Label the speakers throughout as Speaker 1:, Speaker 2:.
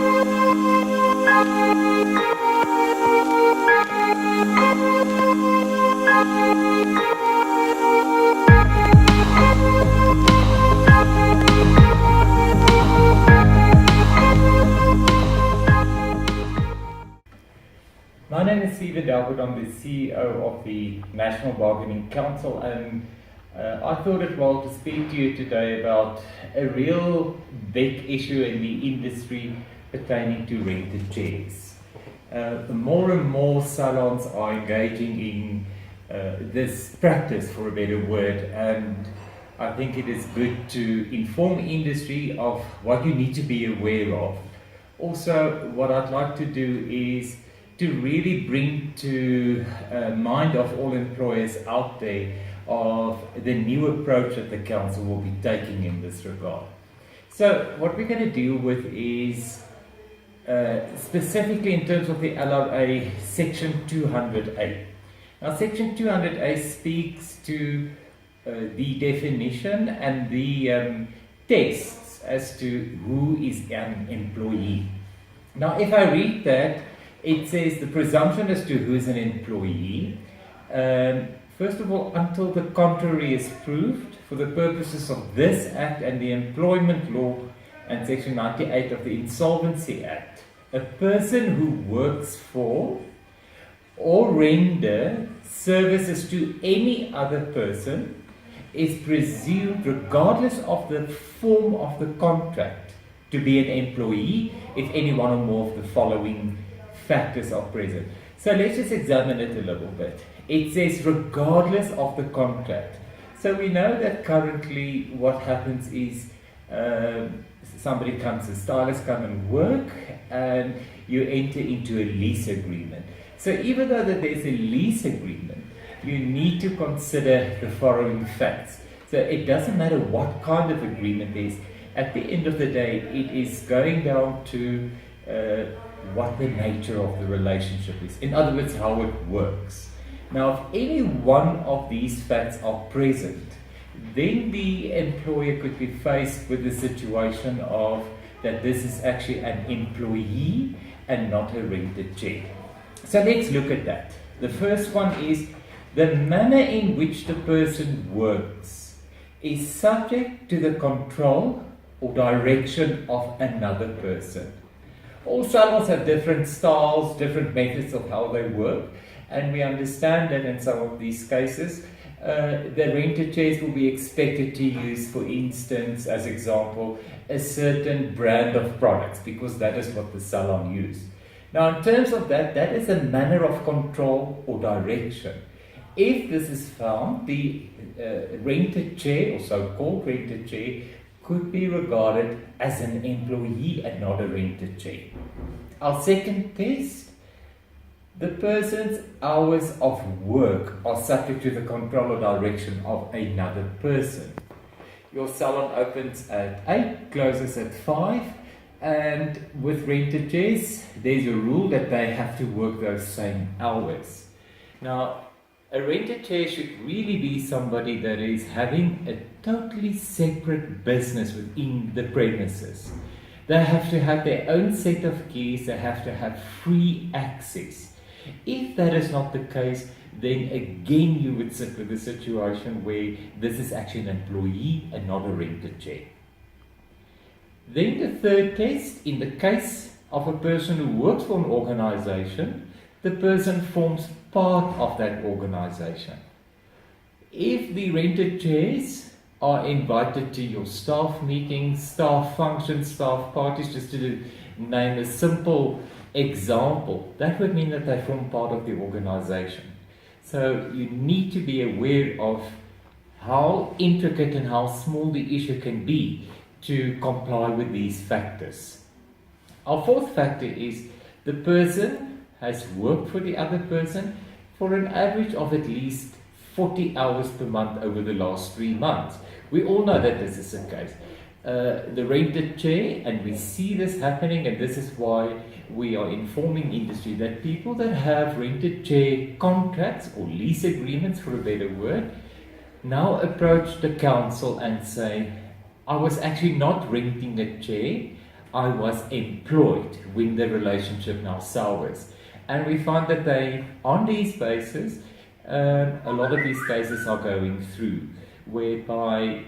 Speaker 1: My name is Delport. I'm the CEO of the National Bargaining Council, and I thought it well to speak to you today about a real big issue in the industry pertaining to rented chairs. More and more salons are engaging in this practice, for a better word, and I think it is good to inform industry of what you need to be aware of. Also, what I'd like to do is to really bring to mind of all employers out there of the new approach that the council will be taking in this regard. So what we're going to deal with is specifically in terms of the LRA section 200A. Now section 200A speaks to the definition and the tests as to who is an employee. Now if I read that, it says the presumption as to who is an employee. First of all, until the contrary is proved, for the purposes of this Act and the Employment Law and Section 98 of the Insolvency Act, a person who works for or render services to any other person is presumed, regardless of the form of the contract, to be an employee if any one or more of the following factors are present. So let's just examine it a little bit. It says regardless of the contract. So we know that currently what happens is somebody comes, a stylist come and work, and you enter into a lease agreement. So even though that there's a lease agreement, you need to consider the following facts. So it doesn't matter what kind of agreement it is. At the end of the day, it is going down to what the nature of the relationship is. In other words, how it works. Now, if any one of these facts are present, then the employer could be faced with the situation of that this is actually an employee and not a rented chair. So let's look at that. The first one is the manner in which the person works is subject to the control or direction of another person. All salons have different styles, different methods of how they work, and we understand that in some of these cases, the rented chairs will be expected to use, for instance, as example, a certain brand of products, because that is what the salon uses. Now, in terms of that, that is a manner of control or direction. If this is found, the rented chair, or so-called rented chair, could be regarded as an employee and not a rented chair. Our second test, the person's hours of work are subject to the control or direction of another person. Your salon opens at 8, closes at 5, and with rented chairs, there's a rule that they have to work those same hours. Now, a rented chair should really be somebody that is having a totally separate business within the premises. They have to have their own set of keys, they have to have free access. If that is not the case, then again you would sit with a situation where this is actually an employee and not a rented chair. Then the third test, in the case of a person who works for an organization, the person forms part of that organization. If the rented chairs are invited to your staff meetings, staff functions, staff parties, just to name a simple example, that would mean that they form part of the organization. So you need to be aware of how intricate and how small the issue can be to comply with these factors. Our fourth factor is the person has worked for the other person for an average of at least 40 hours per month over the last 3 months. We all know that this is the case. The rented chair, and we see this happening, and this is why we are informing industry that people that have rented chair contracts or lease agreements, for a better word, now approach the council and say, I was actually not renting a chair, I was employed when the relationship now sours. And we find that they, on these bases, a lot of these cases are going through, whereby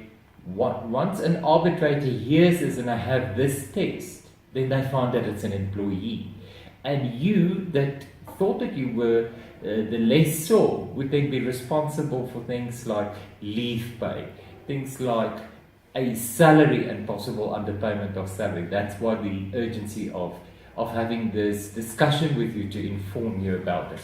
Speaker 1: once an arbitrator hears this and I have this test, then they find that it's an employee. And you that thought that you were the lessor would then be responsible for things like leave pay, things like a salary and possible underpayment of salary. That's why the urgency of having this discussion with you to inform you about it.